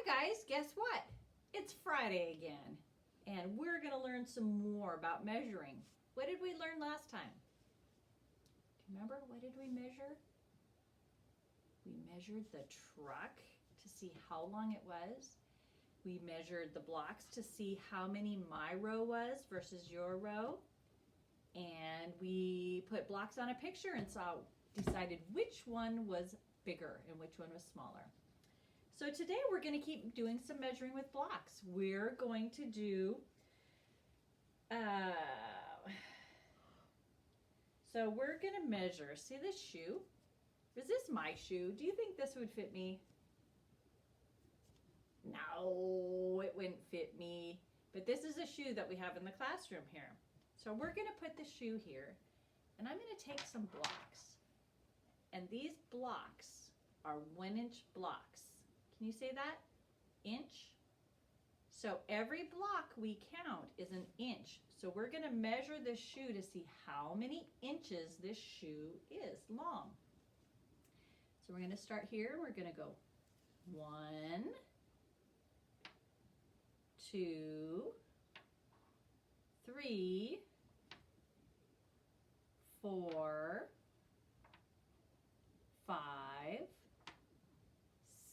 guys, guess what? It's Friday again, and we're going to learn some more about measuring. What did we learn last time? Do you remember? What did we measure? We measured the truck to see how long it was. We measured the blocks to see how many my row was versus your row. And we put blocks on a picture and decided which one was bigger and which one was smaller. So today we're going to keep doing some measuring with blocks. We're going to do, so we're going to measure, see this shoe? Is this my shoe? Do you think this would fit me? No, it wouldn't fit me. But this is a shoe that we have in the classroom here. So we're going to put the shoe here, and I'm going to take some blocks. And these blocks are 1-inch blocks. Can you say that? Inch. So every block we count is an inch. So we're going to measure this shoe to see how many inches this shoe is long. So we're going to start here. We're going to go 1, 2, 3, 4, 5,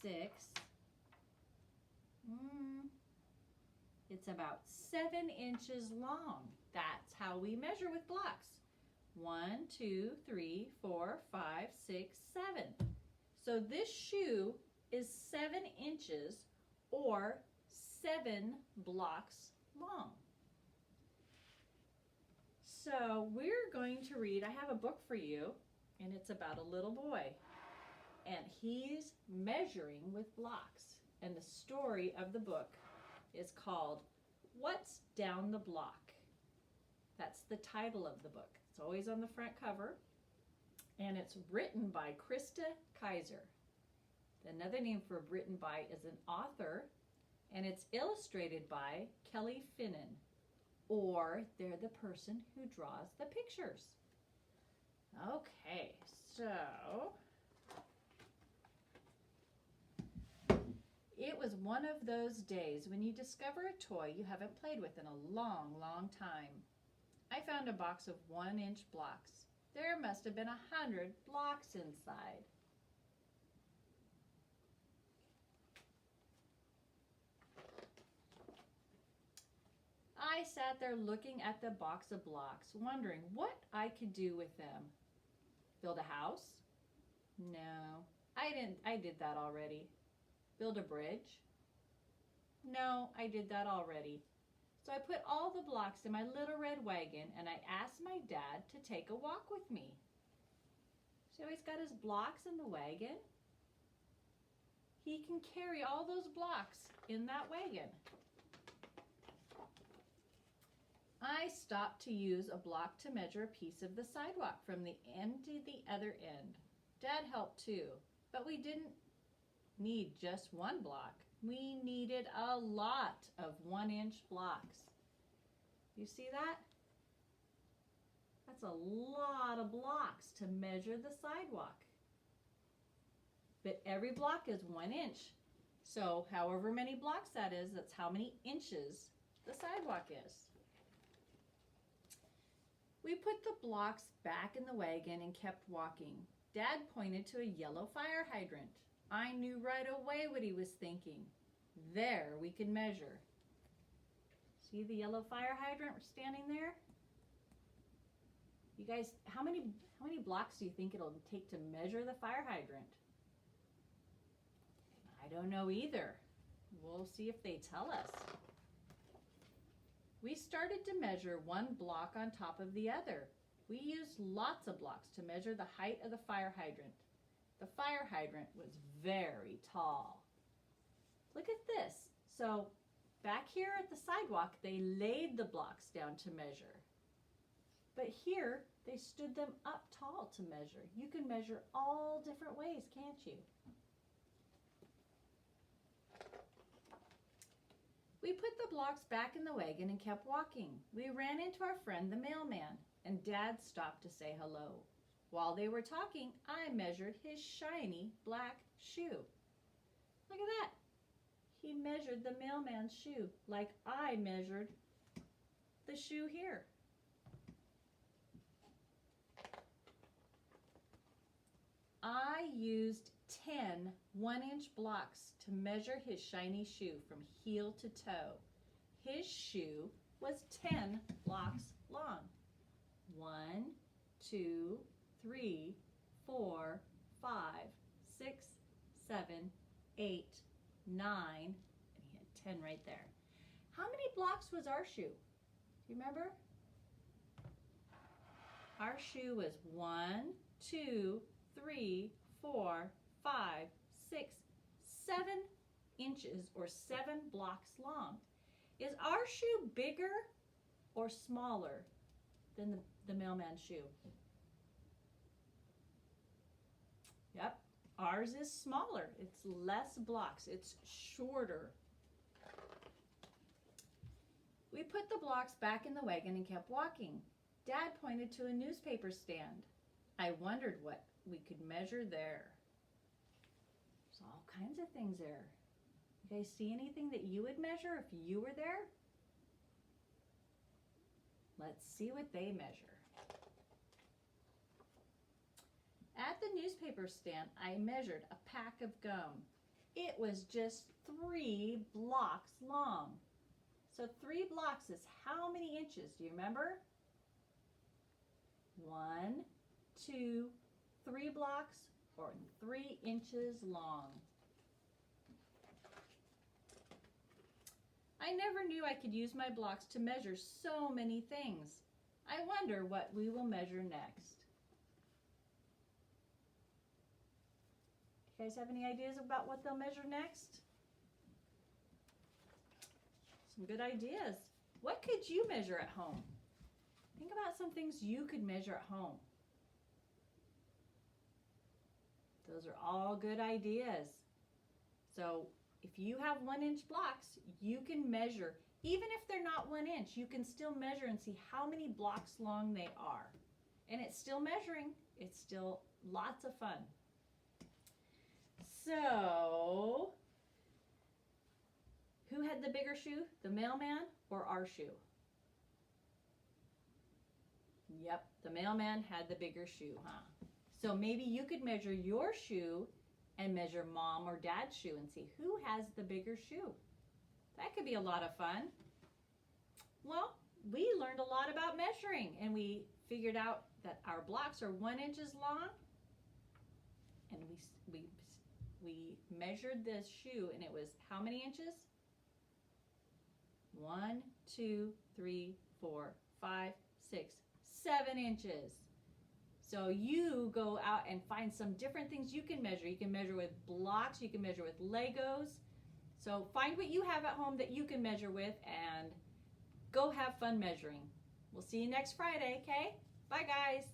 6. It's about 7 inches long. That's how we measure with blocks. 1, 2, 3, 4, 5, 6, 7. So this shoe is 7 inches or 7 blocks long. So we're going to read, I have a book for you, and it's about a little boy. And he's measuring with blocks. And the story of the book is called, What's Down the Block? That's the title of the book. It's always on the front cover. And it's written by Krista Kaiser. Another name for written by is an author. And it's illustrated by Kelly Finnan. Or they're the person who draws the pictures. Okay, so it was one of those days when you discover a toy you haven't played with in a long, long time. I found a box of 1-inch blocks. There must have been 100 blocks inside. I sat there looking at the box of blocks, wondering what I could do with them. Build a house? No, I didn't. I did that already. Build a bridge? No, I did that already. So I put all the blocks in my little red wagon and I asked my dad to take a walk with me. So he's got his blocks in the wagon. He can carry all those blocks in that wagon. I stopped to use a block to measure a piece of the sidewalk from the end to the other end. Dad helped too, but we didn't need just one block. We needed a lot of 1-inch blocks. You see that? That's a lot of blocks to measure the sidewalk. But every block is 1 inch. So however many blocks that is, that's how many inches the sidewalk is. We put the blocks back in the wagon and kept walking. Dad pointed to a yellow fire hydrant. I knew right away what he was thinking. There we can measure. See the yellow fire hydrant standing there? You guys, how many blocks do you think it'll take to measure the fire hydrant? I don't know either. We'll see if they tell us. We started to measure one block on top of the other. We used lots of blocks to measure the height of the fire hydrant. The fire hydrant was very tall. Look at this. So back here at the sidewalk, they laid the blocks down to measure. But here, they stood them up tall to measure. You can measure all different ways, can't you? We put the blocks back in the wagon and kept walking. We ran into our friend the mailman, and Dad stopped to say hello. While they were talking, I measured his shiny black shoe. Look at that. He we measured the mailman's shoe, like I measured the shoe here. I used 10 one-inch blocks to measure his shiny shoe from heel to toe. His shoe was 10 blocks long. 1, 2, 3, 4, 5, 6, 7, 8, 9, and he had 10 right there. How many blocks was our shoe? Do you remember? Our shoe was 1, 2, 3, 4, 5, 6, 7 inches or 7 blocks long. Is our shoe bigger or smaller than the mailman's shoe? Yep, ours is smaller. It's less blocks. It's shorter. We put the blocks back in the wagon and kept walking. Dad pointed to a newspaper stand. I wondered what we could measure there. There's all kinds of things there. You guys see anything that you would measure if you were there? Let's see what they measure. At the newspaper stand, I measured a pack of gum. It was just 3 blocks long. So 3 blocks is how many inches? Do you remember? 1, 2, 3 blocks or 3 inches long. I never knew I could use my blocks to measure so many things. I wonder what we will measure next. You guys have any ideas about what they'll measure next? Some good ideas. What could you measure at home? Think about some things you could measure at home. Those are all good ideas. So if you have 1-inch blocks, you can measure. Even if they're not 1 inch, you can still measure and see how many blocks long they are. And it's still measuring. It's still lots of fun. So, who had the bigger shoe, the mailman or our shoe? Yep, the mailman had the bigger shoe, huh? So maybe you could measure your shoe and measure mom or dad's shoe and see who has the bigger shoe. That could be a lot of fun. Well, we learned a lot about measuring and we figured out that our blocks are 1 inch long, and we measured this shoe and it was how many inches? 1, 2, 3, 4, 5, 6, 7 inches. So you go out and find some different things you can measure. You can measure with blocks, you can measure with Legos. So find what you have at home that you can measure with and go have fun measuring. We'll see you next Friday, okay? Bye guys.